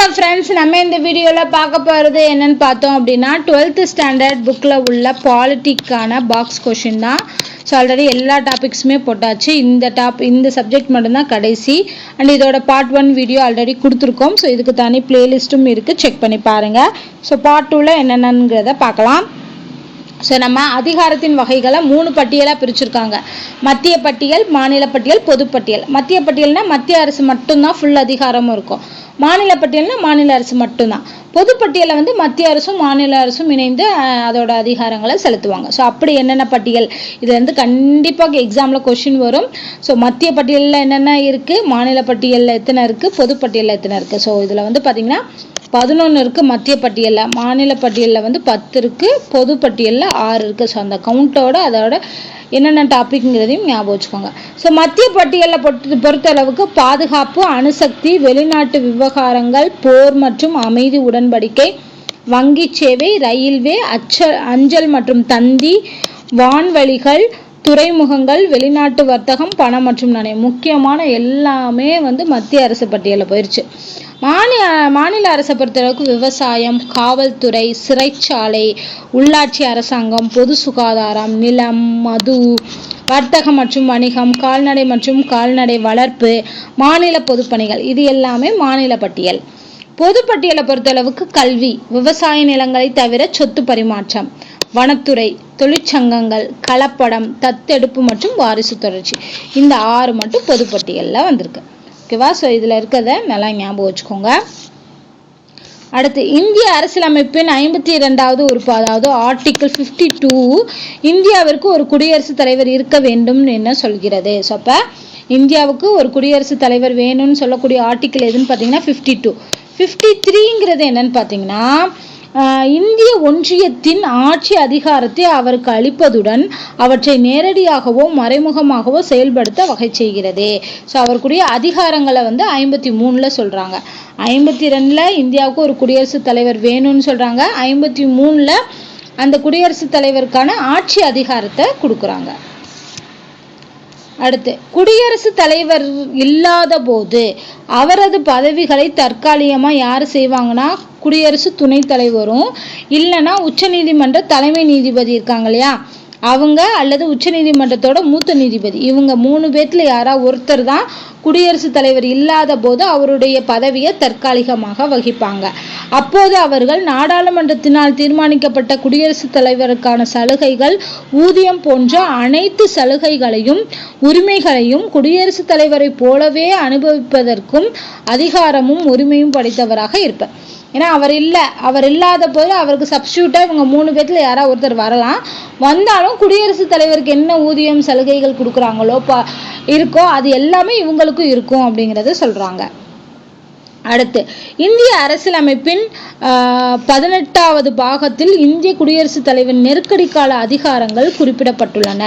வணக்கம் ஃப்ரெண்ட்ஸ், நம்ம இந்த வீடியோவில் பார்க்க போகிறது என்னன்னு பார்த்தோம் அப்படின்னா 12th ஸ்டாண்டர்ட் புக்கில் உள்ள பாலிட்டிக்கான பாக்ஸ் கொஷின் தான். ஸோ ஆல்ரெடி எல்லா டாபிக்ஸுமே போட்டாச்சு. இந்த சப்ஜெக்ட் மட்டும்தான் கடைசி. அண்ட் இதோட பார்ட் 1 வீடியோ ஆல்ரெடி கொடுத்துருக்கோம். ஸோ இதுக்கு தனி பிளேலிஸ்ட்டும் இருக்குது, செக் பண்ணி பாருங்கள். ஸோ பார்ட் 2ல் என்னென்னங்கிறத பார்க்கலாம். ஸோ நம்ம அதிகாரத்தின் வகைகளை 3 பட்டியலாக பிரிச்சுருக்காங்க. மத்திய பட்டியல், மாநில பட்டியல், பொதுப்பட்டியல். மத்திய பட்டியல்னா மத்திய அரசு மட்டும்தான் ஃபுல் அதிகாரமும் இருக்கும். மாநில பட்டியல்னா மாநில அரசு மட்டும்தான். பொதுப்பட்டியலில் வந்து மத்திய அரசும் மாநில அரசும் இணைந்து அதோட அதிகாரங்களை செலுத்துவாங்க. ஸோ அப்படி என்னென்ன பட்டியல், இது வந்து கண்டிப்பாக எக்ஸாமில் கொஷின் வரும். ஸோ மத்திய பட்டியலில் என்னென்ன இருக்குது, மாநில பட்டியலில் எத்தனை இருக்குது, பொதுப்பட்டியலில் எத்தனை இருக்குது. ஸோ இதில் வந்து பார்த்திங்கன்னா 11 இருக்குது மத்திய பட்டியலில், மாநில பட்டியலில் வந்து 10 இருக்குது, பொது பட்டியலில் 6 இருக்குது. ஸோ அந்த கவுண்டோட அதோட என்னென்ன டாபிக்ங்கிறதையும் ஞாபகம் வச்சுக்கோங்க. ஸோ மத்திய பட்டியலில் பொறுத்தளவுக்கு பாதுகாப்பு, அணுசக்தி, வெளிநாட்டு விவகாரங்கள், போர் மற்றும் அமைதி உடன்படிக்கை, வங்கி சேவை, ரயில்வே, அஞ்சல் மற்றும் தந்தி, வான்வழிகள், துறைமுகங்கள், வெளிநாட்டு வர்த்தகம், பணம் மற்றும் நாணயம், முக்கியமான எல்லாமே வந்து மத்திய அரசு பட்டியலில் போயிடுச்சு. மாநில அரசை பொறுத்தளவுக்கு விவசாயம், காவல்துறை, சிறைச்சாலை, உள்ளாட்சி அரசாங்கம், பொது சுகாதாரம், நிலம், மது, வர்த்தகம் மற்றும் வணிகம், கால்நடை மற்றும் கால்நடை வளர்ப்பு, மாநில பொதுப்பணிகள், இது எல்லாமே மாநில பட்டியல். பொதுப்பட்டியலை பொறுத்தளவுக்கு கல்வி, விவசாய நிலங்களை தவிர சொத்து பரிமாற்றம், வனத்துறை, தொழிற்சங்கங்கள், கலப்படம், தத்தெடுப்பு மற்றும் வாரிசு தொடர்ச்சி, இந்த 6 மட்டும் பொதுப்பட்டியலில் வந்திருக்கு. ஓகேவா? ஸோ இதில் இருக்கிறத நல்லா ஞாபகம் வச்சுக்கோங்க. அடுத்து, இந்திய அரசியலமைப்பின் 52வது உறுப்பு, அதாவது ஆர்டிகிள் 52, இந்தியாவிற்கு ஒரு குடியரசுத் தலைவர் இருக்க வேண்டும் என்ன சொல்கிறது. ஸோ அப்போ இந்தியாவுக்கு ஒரு குடியரசுத் தலைவர் வேணும்னு சொல்லக்கூடிய ஆர்டிகிள் எதுன்னு பார்த்தீங்கன்னா 52. 53ங்கிறது என்னன்னு பார்த்தீங்கன்னா, இந்திய ஒன்றியத்தின் ஆட்சி அதிகாரத்தை அவருக்கு அளிப்பதுடன் அவற்றை நேரடியாகவோ மறைமுகமாகவோ செயல்படுத்த வகை செய்கிறது. ஸோ அவருக்குரிய அதிகாரங்களை வந்து 53ல் சொல்கிறாங்க. 52ல் இந்தியாவுக்கு ஒரு குடியரசுத் தலைவர் வேணும்னு சொல்கிறாங்க. 53ல் அந்த குடியரசுத் தலைவருக்கான ஆட்சி அதிகாரத்தை கொடுக்குறாங்க. அடுத்து, குடியரசுத் தலைவர் இல்லாத போது அவரது பதவிகளை தற்காலிகமாக யார் செய்வாங்கன்னா, குடியரசு துணைத் தலைவரும், இல்லைன்னா உச்சநீதிமன்ற தலைமை நீதிபதி இருக்காங்க இல்லையா, அவங்க அல்லது உச்சநீதிமன்றத்தோட மூத்த நீதிபதி, இவங்க 3 பேர்த்துல யாராவது ஒருத்தர் தான் குடியரசுத் தலைவர் இல்லாத போது அவருடைய பதவியை தற்காலிகமாக வகிப்பாங்க. அப்போது அவர்கள் நாடாளுமன்றத்தினால் தீர்மானிக்கப்பட்ட குடியரசுத் தலைவருக்கான சலுகைகள், ஊதியம் போன்ற அனைத்து சலுகைகளையும் உரிமைகளையும் குடியரசுத் தலைவரை போலவே அனுபவிப்பதற்கும் அதிகாரமும் உரிமையும் படைத்தவராக இருப்பார். ஏன்னா அவர் இல்லாத போது அவருக்கு சப்ஸ்டியூட்டாக இவங்க 3 பேர்த்துல யாராவது ஒருத்தர் வரலாம். வந்தாலும் குடியரசுத் தலைவருக்கு என்ன ஊதியம் சலுகைகள் கொடுக்குறாங்களோ இருக்கோ அது எல்லாமே இவங்களுக்கும் இருக்கும் அப்படிங்கிறத சொல்றாங்க. அடுத்து, இந்திய அரசியலமைப்பின் 18வது பாகத்தில் இந்திய குடியரசுத் தலைவரின் நெருக்கடி கால அதிகாரங்கள் குறிப்பிடப்பட்டுள்ளன.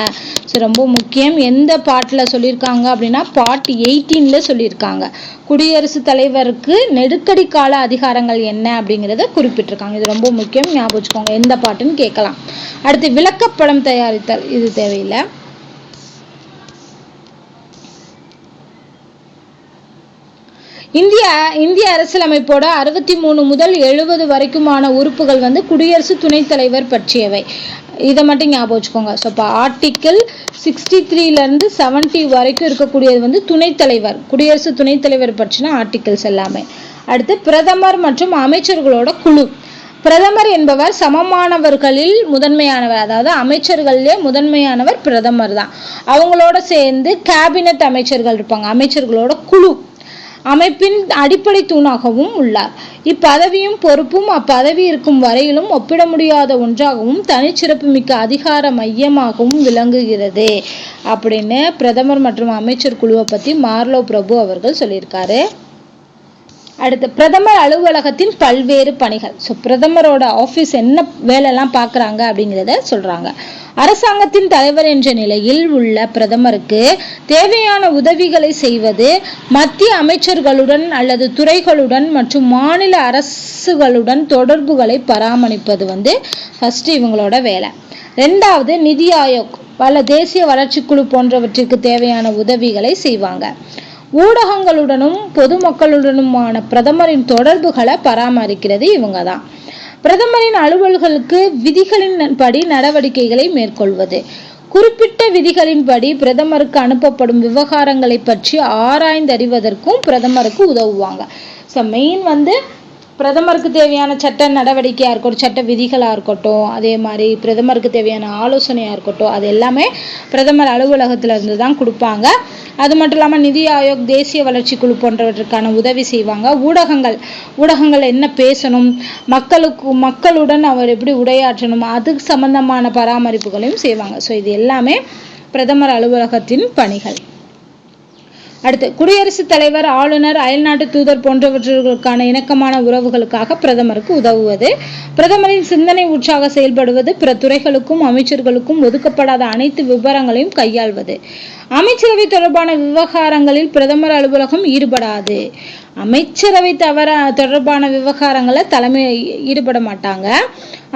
ஸோ ரொம்ப முக்கியம். எந்த பாட்டில் சொல்லியிருக்காங்க அப்படின்னா பார்ட் 18ல் சொல்லியிருக்காங்க. குடியரசுத் தலைவருக்கு நெருக்கடி கால அதிகாரங்கள் என்ன அப்படிங்கிறத குறிப்பிட்டிருக்காங்க. இது ரொம்ப முக்கியம், ஞாபகம் வச்சுக்கோங்க. எந்த பாட்டுன்னு கேட்கலாம். அடுத்து, விளக்கப்படம் தயாரித்தல், இது தேவையில்லை. இந்திய அரசியலமைப்போட 63 முதல் 70 வரைக்குமான உறுப்புகள் வந்து குடியரசு துணைத் தலைவர் பற்றியவை. இதை மட்டும் ஞாபகம் வச்சுக்கோங்க. ஸோ இப்போ ஆர்டிக்கிள் 63லேருந்து 70 வரைக்கும் இருக்கக்கூடியது வந்து துணைத் தலைவர், குடியரசு துணைத் தலைவர் பற்றின ஆர்டிகிள்ஸ் எல்லாமே. அடுத்து, பிரதமர் மற்றும் அமைச்சர்களோட குழு. பிரதமர் என்பவர் சமமானவர்களில் முதன்மையானவர், அதாவது அமைச்சர்களிலே முதன்மையானவர் பிரதமர் தான். அவங்களோட சேர்ந்து கேபினட் அமைச்சர்கள் இருப்பாங்க. அமைச்சர்களோட குழு அமைப்பின் அடிப்படை தூணாகவும் உள்ளார். இப்பதவியும் பொறுப்பும் அப்பதவி இருக்கும் வரையிலும் ஒப்பிட முடியாத ஒன்றாகவும் தனிச்சிறப்பு மிக்க அதிகார மையமாகவும் விளங்குகிறது அப்படின்னு பிரதமர் மற்றும் அமைச்சர் குழுவை பற்றி மார்லோ பிரபு அவர்கள் சொல்லியிருக்காரு. அடுத்து, பிரதமர் அலுவலகத்தின் பல்வேறு பணிகள். ஸோ பிரதமரோட ஆஃபீஸ் என்ன வேலையெல்லாம் பார்க்குறாங்க அப்படிங்கிறத சொல்கிறாங்க. அரசாங்கத்தின் தலைவர் என்ற நிலையில் உள்ள பிரதமருக்கு தேவையான உதவிகளை செய்வது, மத்திய அமைச்சர்களுடன் அல்லது துறைகளுடன் மற்றும் மாநில அரசுகளுடன் தொடர்புகளை பராமரிப்பது வந்து ஃபர்ஸ்ட் இவங்களோட வேலை. 2வது, நிதி ஆயோக், பல தேசிய வளர்ச்சி குழு போன்றவற்றிற்கு தேவையான உதவிகளை செய்வாங்க. ஊடகங்களுடனும் பொதுமக்களுடனுமான பிரதமரின் தொடர்புகளை பராமரிக்கிறது இவங்க தான். பிரதமரின் அலுவல்களுக்கு விதிகளின்படி நடவடிக்கைகளை மேற்கொள்வது. குறிப்பிட்ட விதிகளின்படி பிரதமருக்கு அனுப்பப்படும் விவகாரங்களை பற்றி ஆராய்ந்தறிவதற்கும் பிரதமருக்கு உதவுவாங்க. ஸோ மெயின் வந்து பிரதமருக்கு தேவையான சட்ட நடவடிக்கையாக இருக்கட்டும், சட்ட விதிகளாக இருக்கட்டும், அதே மாதிரி பிரதமருக்கு தேவையான ஆலோசனையாக இருக்கட்டும், அது எல்லாமே பிரதமர் அலுவலகத்தில் இருந்து தான் கொடுப்பாங்க. அது மட்டும் இல்லாமல் நிதி ஆயோக், தேசிய வளர்ச்சி குழு போன்றவற்றுக்கான உதவி செய்வாங்க. ஊடகங்கள் என்ன பேசணும், மக்களுடன் அவர் எப்படி உரையாற்றணும், அதுக்கு சம்பந்தமான பராமரிப்புகளையும் செய்வாங்க. ஸோ இது எல்லாமே பிரதமர் அலுவலகத்தின் பணிகள். அடுத்து, குடியரசுத் தலைவர், ஆளுநர், அயல்நாட்டு தூதர் போன்றவற்றுக்கான இணக்கமான உறவுகளுக்காக பிரதமருக்கு உதவுவது. பிரதமரின் சிந்தனை உற்சாக செயல்படுவது. பிற துறைகளுக்கும் அமைச்சர்களுக்கும் ஒதுக்கப்படாத அனைத்து விவரங்களையும் கையாள்வது. அமைச்சரவை தொடர்பான விவகாரங்களில் பிரதமர் அலுவலகம் ஈடுபடாது. அமைச்சரவை தொடர்பான விவகாரங்களை தலைமை ஈடுபட மாட்டாங்க.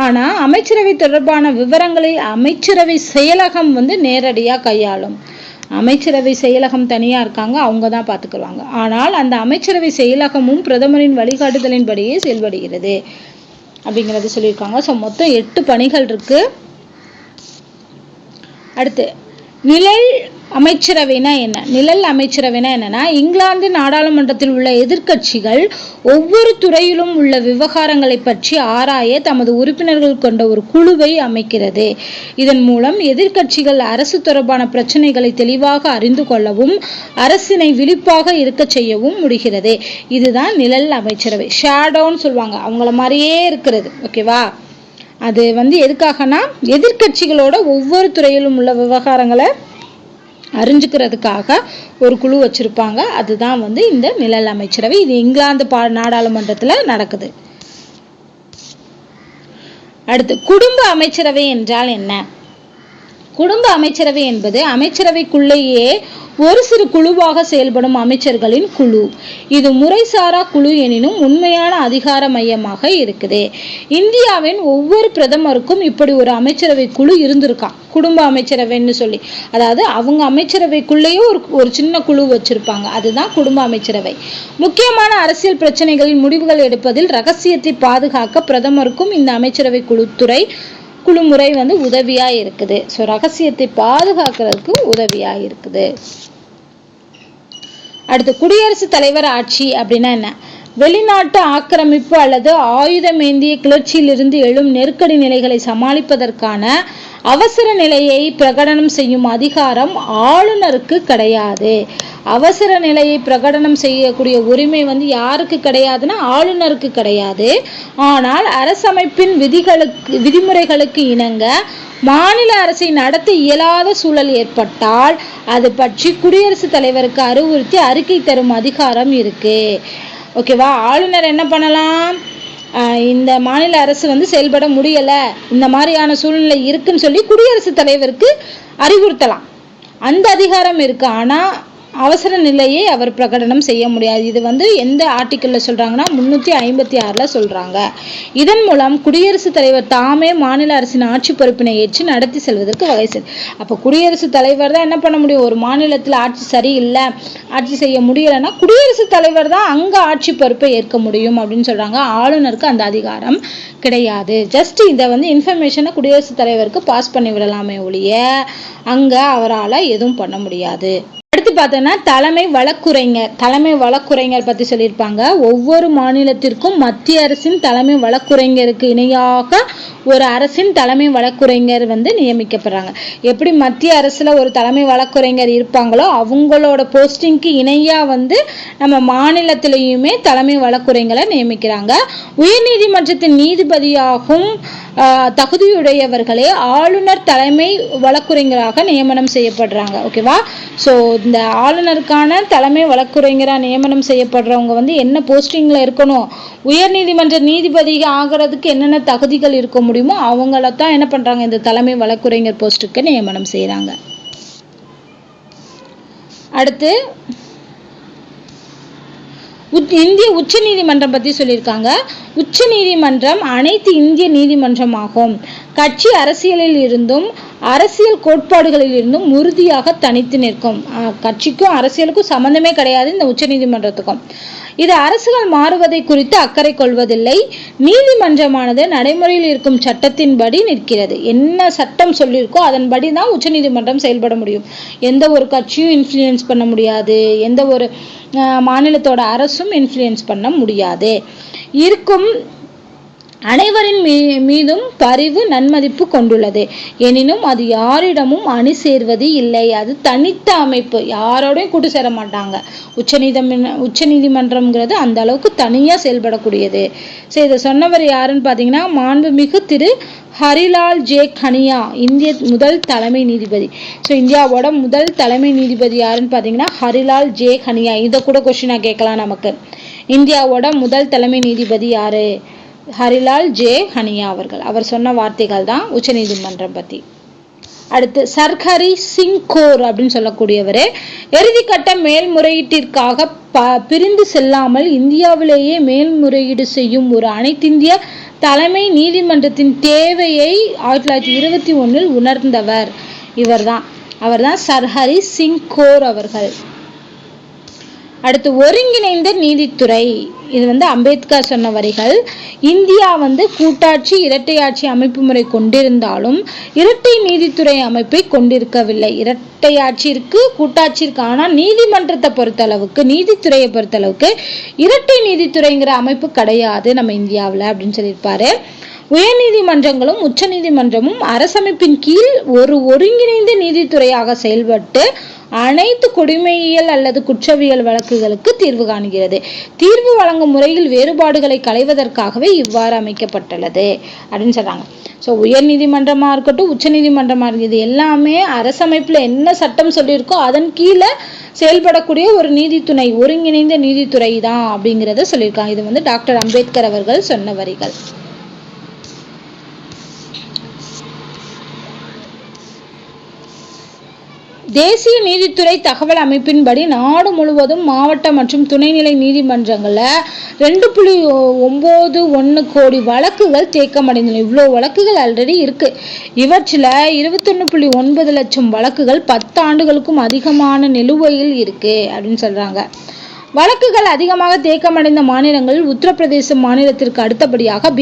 ஆனா அமைச்சரவை தொடர்பான விவரங்களில் அமைச்சரவை செயலகம் வந்து நேரடியாக கையாளும். அமைச்சரவை செயலகம் தனியா இருக்காங்க, அவங்க தான் பார்த்துக்குவாங்க. ஆனால் அந்த அமைச்சரவை செயலகமும் பிரதமரின் வழிகாட்டுதலின்படியே செயல்படுகிறது அப்படிங்கிறது சொல்லியிருக்காங்க. ஸோ மொத்தம் 8 பணிகள் இருக்கு. அடுத்து, நிழல் அமைச்சரவைனா என்ன? நிழல் அமைச்சரவைனா என்னன்னா, இங்கிலாந்து நாடாளுமன்றத்தில் உள்ள எதிர்க்கட்சிகள் ஒவ்வொரு துறையிலும் உள்ள விவகாரங்களை பற்றி ஆராய தமது உறுப்பினர்கள் கொண்ட ஒரு குழுவை அமைக்கிறது. இதன் மூலம் எதிர்க்கட்சிகள் அரசு தொடர்பான பிரச்சனைகளை தெளிவாக அறிந்து கொள்ளவும் அரசினை விழிப்பாக இருக்க செய்யவும் முடிகிறது. இதுதான் நிழல் அமைச்சரவை. ஷேடோன்னு சொல்லுவாங்க, அவங்கள மாதிரியே இருக்கிறது. ஓகேவா? அது வந்து எதுக்காகனா, எதிர்க்கட்சிகளோட ஒவ்வொரு துறையிலும் உள்ள விவகாரங்களை அறிஞ்சுக்கிறதுக்காக ஒரு குழு வச்சிருப்பாங்க. அதுதான் வந்து இந்த நிழல் அமைச்சரவை. இது இங்கிலாந்து நாடாளுமன்றத்துல நடக்குது. அடுத்து, குடும்ப அமைச்சரவை என்றால் என்ன? குடும்ப அமைச்சரவை என்பது அமைச்சரவைக்குள்ளேயே ஒரு சிறு குழுவாக செயல்படும் அமைச்சர்களின் குழு. இது முறைசாரா குழு எனினும் உண்மையான அதிகார மையமாக இருக்குது. இந்தியாவின் ஒவ்வொரு பிரதமருக்கும் இப்படி ஒரு அமைச்சரவை குழு இருந்திருக்கான், குடும்ப அமைச்சரவைன்னு சொல்லி. அதாவது அவங்க அமைச்சரவைக்குள்ளேயே ஒரு சின்ன குழு வச்சிருப்பாங்க, அதுதான் குடும்ப அமைச்சரவை. முக்கியமான அரசியல் பிரச்சனைகளில் முடிவுகள் எடுப்பதில் ரகசியத்தை பாதுகாக்க பிரதமருக்கும் இந்த அமைச்சரவை குழு முறை வந்து உதவியா இருக்குது. ஸோ ரகசியத்தை பாதுகாக்கிறதுக்கு உதவியா இருக்குது. அடுத்து, குடியரசுத் தலைவர் ஆட்சி அப்படின்னா என்ன? வெளிநாட்டு ஆக்கிரமிப்பு அல்லது ஆயுதமேந்திய கிளர்ச்சியிலிருந்து எழும் நெருக்கடி நிலைகளை சமாளிப்பதற்கான அவசர நிலையை பிரகடனம் செய்யும் அதிகாரம் ஆளுநருக்கு கிடையாது. அவசர நிலையை பிரகடனம் செய்யக்கூடிய உரிமை வந்து யாருக்கு கிடையாதுன்னா ஆளுநருக்கு கிடையாது. ஆனால் அரசமைப்பின் விதிமுறைகளுக்கு இணங்க மாநில அரசை நடத்த இயலாத சூழல் ஏற்பட்டால் அது பற்றி குடியரசுத் தலைவருக்கு அறிவுறுத்தி அறிக்கை தரும் அதிகாரம் இருக்கு. ஓகேவா? ஆளுநர் என்ன பண்ணலாம்? இந்த மாநில அரசு வந்து செயல்பட முடியல, இந்த மாதிரியான சூழ்நிலை இருக்குன்னு சொல்லி குடியரசுத் தலைவருக்கு அறிவுறுத்தலாம், அந்த அதிகாரம் இருக்கு. ஆனா அவசர நிலையை அவர் பிரகடனம் செய்ய முடியாது. இது வந்து எந்த ஆர்டிக்கிள்ல சொல்றாங்கன்னா 356ல சொல்றாங்க. இதன் மூலம் குடியரசுத் தலைவர் தாமே மாநில அரசின் ஆட்சி பொறுப்பினை ஏற்று நடத்தி செல்வதற்கு வகை செய்யும். அப்ப குடியரசுத் தலைவர் தான் என்ன பண்ண முடியும்? ஒரு மாநிலத்தில் ஆட்சி சரியில்லை, ஆட்சி செய்ய முடியலைன்னா குடியரசுத் தலைவர் தான் அங்க ஆட்சி பொறுப்பை ஏற்க முடியும் அப்படின்னு சொல்றாங்க. ஆளுநருக்கு அந்த அதிகாரம் கிடையாது. ஜஸ்ட் இதை வந்து இன்ஃபர்மேஷனை குடியரசுத் தலைவருக்கு பாஸ் பண்ணி விடலாமே ஒழிய அங்க அவரால் எதுவும் பண்ண முடியாது. அடுத்து பார்த்தோம்னா தலைமை வழக்குரைஞர் பத்தி சொல்லியிருப்பாங்க. ஒவ்வொரு மாநிலத்திற்கும் மத்திய அரசின் தலைமை வழக்குரைஞருக்கு இணையாக ஒரு அரசின் தலைமை வழக்குரைஞர் வந்து நியமிக்கப்படுறாங்க. எப்படி மத்திய அரசுல ஒரு தலைமை வழக்குரைஞர் இருப்பாங்களோ அவங்களோட போஸ்டிங்க்கு இணையா வந்து நம்ம மாநிலத்திலையுமே தலைமை வழக்குரைஞரை நியமிக்கிறாங்க. உயர்நீதிமன்றத்தின் நீதிபதியாகும் தகுதியுடையவர்களே ஆளுநர் தலைமை வழக்குரைஞராக நியமனம் செய்யப்படுறாங்க. ஓகேவா? ஸோ இந்த ஆளுநருக்கான தலைமை வழக்குரைஞராக நியமனம் செய்யப்படுறவங்க வந்து என்ன போஸ்டிங்ல இருக்கணும்? உயர்நீதிமன்ற நீதிபதி ஆகிறதுக்கு என்னென்ன தகுதிகள் இருக்க முடியுமோ அவங்களத்தான் என்ன பண்றாங்க, இந்த தலைமை வழக்குரைஞர் போஸ்டுக்கு நியமனம் செய்யறாங்க. அடுத்து, இந்திய உச்ச நீதிமன்றம் பத்தி சொல்லியிருக்காங்க. உச்ச நீதிமன்றம் அனைத்து இந்திய நீதிமன்றமாகும். கட்சி அரசியலில் இருந்தும் அரசியல் கோட்பாடுகளில் இருந்தும் உறுதியாக தனித்து நிற்கும். கட்சிக்கும் அரசியலுக்கும் சம்பந்தமே கிடையாது இந்த உச்ச நீதிமன்றத்துக்கும். இது அரசுகள் மாறுவதை குறித்து அக்கறை கொள்வதில்லை. நீதிமன்றமானது நடைமுறையில் இருக்கும் சட்டத்தின்படி நிற்கிறது. என்ன சட்டம் சொல்லியிருக்கோ அதன்படி தான் உச்ச நீதிமன்றம் செயல்பட முடியும். எந்த ஒரு கட்சியும் இன்ஃப்ளூயன்ஸ் பண்ண முடியாது, எந்த ஒரு மாநிலத்தோட அரசும் இன்ஃப்ளூயன்ஸ் பண்ண முடியாது. இருக்கும் அனைவரின் மீதும் பரிவு நன்மதிப்பு கொண்டுள்ளது. எனினும் அது யாரிடமும் அணி சேர்வது இல்லை. அது தனித்த அமைப்பு, யாரோடையும் கூட்டு சேர மாட்டாங்க. உச்ச நீதிமன்றம்ங்கிறது அந்த அளவுக்கு தனியா செயல்படக்கூடியது. சரி, இதை சொன்னவர் யாருன்னு பாத்தீங்கன்னா மாண்புமிகு திரு ஹரிலால் ஜே கனியா, இந்திய முதல் தலைமை நீதிபதி. ஸோ இந்தியாவோட முதல் தலைமை நீதிபதி யாருன்னு பாத்தீங்கன்னா ஹரிலால் ஜே கனியா. இதை கூட கொஸ்டினா கேட்கலாம் நமக்கு. இந்தியாவோட முதல் தலைமை நீதிபதி யாரு? ஹரிலால் ஜே கனியா அவர்கள். அவர் சொன்ன வார்த்தைகள் தான் உச்ச நீதிமன்றம் பத்தி. அடுத்து சர்ஹரி சிங் கோர் அப்படின்னு சொல்லக்கூடியவரு இறுதிக்கட்ட மேல்முறையீட்டிற்காக பிரிந்து செல்லாமல் இந்தியாவிலேயே மேல்முறையீடு செய்யும் ஒரு அனைத்திந்திய தலைமை நீதிமன்றத்தின் தேவையை 1921 உணர்ந்தவர் இவர்தான். அவர்தான் சர்ஹரி சிங் கோர் அவர்கள். அடுத்து ஒருங்கிணைந்த நீதித்துறை. இது அம்பேத்கர் சொன்ன வரிகள். இந்தியா கூட்டாட்சி இரட்டையாட்சி அமைப்பு முறை கொண்டிருந்தாலும் இரட்டை நீதித்துறை அமைப்பை கொண்டிருக்கவில்லை. இரட்டையாட்சி இருக்கு, கூட்டாட்சி இருக்கு. ஆனால் நீதிமன்றத்தை பொறுத்தளவுக்கு, நீதித்துறையை பொறுத்தளவுக்கு இரட்டை நீதித்துறைங்கிற அமைப்பு கிடையாது நம்ம இந்தியாவில் அப்படின்னு சொல்லியிருப்பாரு. உயர் நீதிமன்றங்களும் உச்ச நீதிமன்றமும் அரசமைப்பின் கீழ் ஒரு ஒருங்கிணைந்த நீதித்துறையாக செயல்பட்டு அனைத்து குடிமையியல் அல்லது குற்றவியல் வழக்குகளுக்கு தீர்வு காணுகிறது. தீர்வு வழங்கும் முறையில் வேறுபாடுகளை களைவதற்காகவே இவ்வாறு அமைக்கப்பட்டுள்ளது அப்படின்னு சொல்றாங்க. ஸோ உயர் நீதிமன்றமா இருக்கட்டும், உச்ச நீதிமன்றமா இருக்கு, இது எல்லாமே அரசமைப்புல என்ன சட்டம் சொல்லியிருக்கோ அதன் கீழே செயல்படக்கூடிய ஒரு நீதித்துறை, ஒருங்கிணைந்த நீதித்துறை தான் அப்படிங்கிறத சொல்லியிருக்காங்க. இது டாக்டர் அம்பேத்கர் அவர்கள் சொன்ன வரிகள். தேசிய நீதித்துறை தகவல் அமைப்பின்படி நாடு முழுவதும் மாவட்ட மற்றும் துணைநிலை நீதிமன்றங்கள்ல 2.91 கோடி வழக்குகள் தேக்கமடைந்துள்ளன. இவ்வளோ வழக்குகள் ஆல்ரெடி இருக்கு. இவற்றில் 21.9 லட்சம் வழக்குகள் 10 ஆண்டுகளுக்கும் அதிகமான நிலுவையில் இருக்கு அப்படின்னு சொல்றாங்க. வழக்குகள் அதிகமாக தேக்கமடைந்த மாநிலங்களில் உத்தரப்பிரதேச மாநிலத்திற்கு அடுத்தபடியாக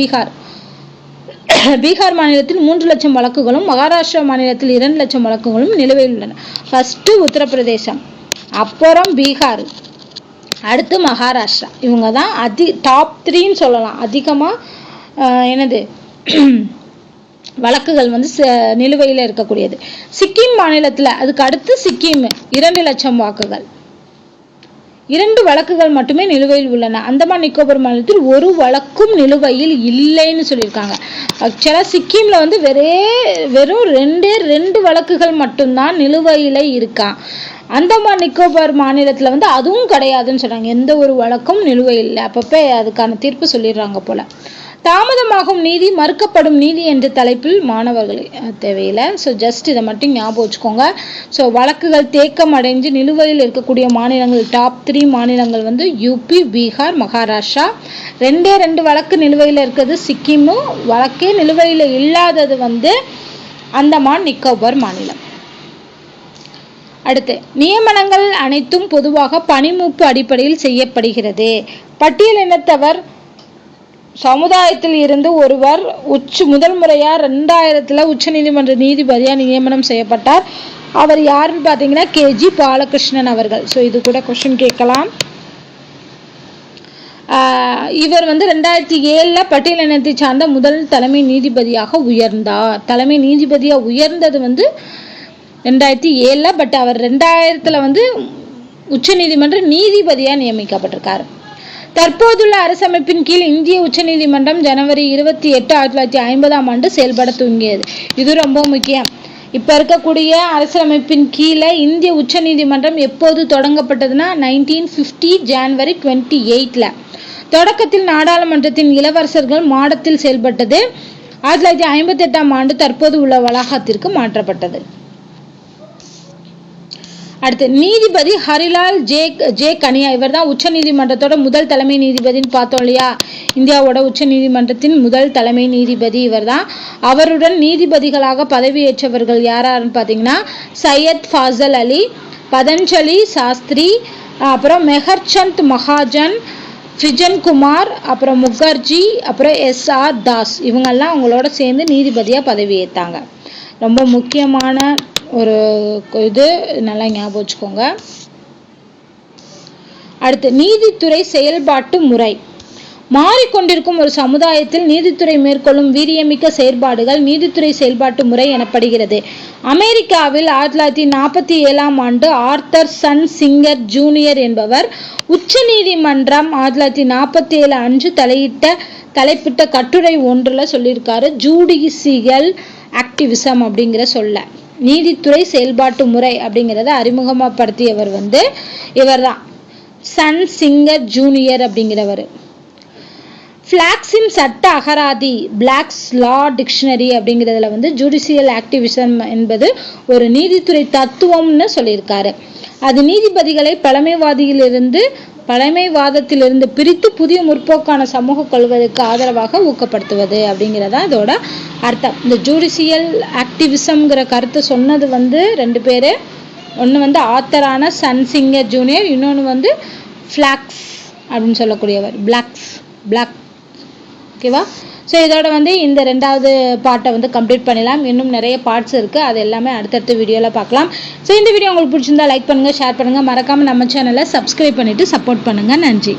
பீகார் மாநிலத்தில் 3 லட்சம் வழக்குகளும், மகாராஷ்டிரா மாநிலத்தில் 2 லட்சம் வழக்குகளும் நிலுவையில் உள்ளன. ஃபர்ஸ்ட் உத்தரப்பிரதேசம், அப்புறம் பீகார், அடுத்து மகாராஷ்டிரா. இவங்க தான் டாப் 3ன்னு சொல்லலாம். அதிகமா வழக்குகள் நிலுவையில் இருக்கக்கூடியது. சிக்கிம் மாநிலத்தில் அதுக்கு அடுத்து சிக்கிம் 2 லட்சம் வாக்குகள், 2 வழக்குகள் மட்டுமே நிலுவையில் உள்ளன. அந்தமான் நிக்கோபர் மாநிலத்தில் 1 வழக்கும் நிலுவையில் இல்லைன்னு சொல்லியிருக்காங்க. ஆக்சுவலா சிக்கிம்ல வெறும் 2 வழக்குகள் மட்டும்தான் நிலுவையில இருக்கா. அந்தமான் நிக்கோபார் மாநிலத்துல அதுவும் கிடையாதுன்னு சொல்றாங்க. எந்த ஒரு வழக்கும் நிலுவையில் இல்லை. அப்பப்ப அதுக்கான தீர்ப்பு சொல்லிடுறாங்க போல. தாமதமாகும் நீதி, மறுக்கப்படும் நீதி என்ற தலைப்பில் மாணவர்கள் தேவையில்லை. ஸோ ஜஸ்ட் இதை மட்டும் ஞாபகம் வச்சுக்கோங்க. ஸோ வழக்குகள் தேக்கம் அடைஞ்சு நிலுவையில் இருக்கக்கூடிய மாநிலங்கள், டாப் 3 மாநிலங்கள் யூபி, பீகார், மகாராஷ்டிரா. 2 வழக்கு நிலுவையில் இருக்கிறது சிக்கிமும், வழக்கே நிலுவையில் இல்லாதது அந்தமான் நிக்கோபார் மாநிலம். அடுத்து நியமனங்கள் அனைத்தும் பொதுவாக பணிமூப்பு அடிப்படையில் செய்யப்படுகிறது. பட்டியல் இனத்தவர் சமுதாயத்தில் இருந்து ஒருவர் முதல் முறையா 2000 உச்ச நீதிமன்ற நீதிபதியா நியமனம் செய்யப்பட்டார். அவர் யாருன்னு பாத்தீங்கன்னா KG பாலகிருஷ்ணன் அவர்கள். ஸோ இது கூட கொஸ்டின் கேட்கலாம். இவர் 2007 பட்டியல் இனத்தை சார்ந்த முதல் தலைமை நீதிபதியாக உயர்ந்தார். தலைமை நீதிபதியா உயர்ந்தது 2007, பட் அவர் 2000 உச்ச நீதிமன்ற நீதிபதியா நியமிக்கப்பட்டிருக்காரு. தற்போதுள்ள அரசமைப்பின் கீழ் இந்திய உச்ச நீதிமன்றம் ஜனவரி 28, 1950 செயல்பட துவங்கியது. இது ரொம்ப முக்கியம். இப்ப இருக்கக்கூடிய அரசியலமைப்பின் கீழே இந்திய உச்ச நீதிமன்றம் எப்போது தொடங்கப்பட்டதுன்னா 1950 ஜனவரி 28. தொடக்கத்தில் நாடாளுமன்றத்தின் இளவரசர்கள் மாடத்தில் செயல்பட்டது. 1958 தற்போது உள்ள வளாகத்திற்கு மாற்றப்பட்டது. அடுத்து நீதிபதி ஹரிலால் ஜே கனியா, இவர் தான் உச்ச நீதிமன்றத்தோட முதல் தலைமை நீதிபதினு பார்த்தோம் இல்லையா. இந்தியாவோட உச்ச நீதிமன்றத்தின் முதல் தலைமை நீதிபதி இவர் தான். அவருடன் நீதிபதிகளாக பதவியேற்றவர்கள் யாராருன்னு பார்த்தீங்கன்னா சையத் ஃபாசல் அலி, பதஞ்சலி சாஸ்திரி, அப்புறம் மெஹர்சந்த் மகாஜன், ஃபிஜன் குமார், அப்புறம் முகர்ஜி, அப்புறம் எஸ்ஆர் தாஸ், இவங்கெல்லாம் அவங்களோட சேர்ந்து நீதிபதியாக பதவியேற்றாங்க. ரொம்ப முக்கியமான ஒரு இது, நல்லா ஞாபகம் வச்சுக்கோங்க. அடுத்து நீதித்துறை செயல்பாட்டு முறை. மாறிக்கொண்டிருக்கும் ஒரு சமுதாயத்தில் நீதித்துறை மேற்கொள்ளும் வீரியமிக்க செயற்பாடுகள் நீதித்துறை செயல்பாட்டு முறை எனப்படுகிறது. அமெரிக்காவில் 1947ஆம் ஆண்டு ஆர்தர் சன் சிங்கர் ஜூனியர் என்பவர் உச்ச நீதிமன்றம் 1947 அன்று தலைப்பிட்ட கட்டுரை ஒன்றில் சொல்லியிருக்காரு. ஜூடிஷியல் ஆக்டிவிசம் அப்படிங்கிற சொல்ல நீதித்துறை செயல்பாட்டு முறை அப்படிங்கிறத அறிமுகப்படுத்தியவர் இவர் தான், சன் சிங்கர் ஜூனியர் அப்படிங்கிறவர். பிளாக்ஸின் சட்ட அகராதி, பிளாக்ஸ் லா டிக்ஷனரி அப்படிங்கிறதுல ஜுடிஷியல் ஆக்டிவிசம் என்பது ஒரு நீதித்துறை தத்துவம்னு சொல்லியிருக்காரு. அது நீதிபதிகளை பழமைவாதத்திலிருந்து பிரித்து புதிய முற்போக்கான சமூக கொள்கைகளுக்கு ஆதரவாக ஊக்கப்படுத்துவது அப்படிங்கிறதா இதோட அர்த்தம். இந்த ஜுடிஷியல் ஆக்டிவிசம்ங்கிற கருத்தை சொன்னது ரெண்டு பேர். ஒன்று ஆத்தரான சன் சிங்கர் ஜூனியர், இன்னொன்று ஃபிளாக்ஸ் அப்படின்னு சொல்லக்கூடியவர், பிளாக். ஓகேவா? ஸோ இதோட இந்த ரெண்டாவது பார்ட்டை கம்ப்ளீட் பண்ணலாம். இன்னும் நிறைய பார்ட்ஸ் இருக்குது, அது எல்லாமே அடுத்தடுத்த வீடியோவில் பார்க்கலாம். ஸோ இந்த வீடியோ உங்களுக்கு பிடிச்சிருந்தா லைக் பண்ணுங்கள், ஷேர் பண்ணுங்கள், மறக்காமல் நம்ம சேனலை சப்ஸ்கிரைப் பண்ணிவிட்டு சப்போர்ட் பண்ணுங்கள். நன்றி.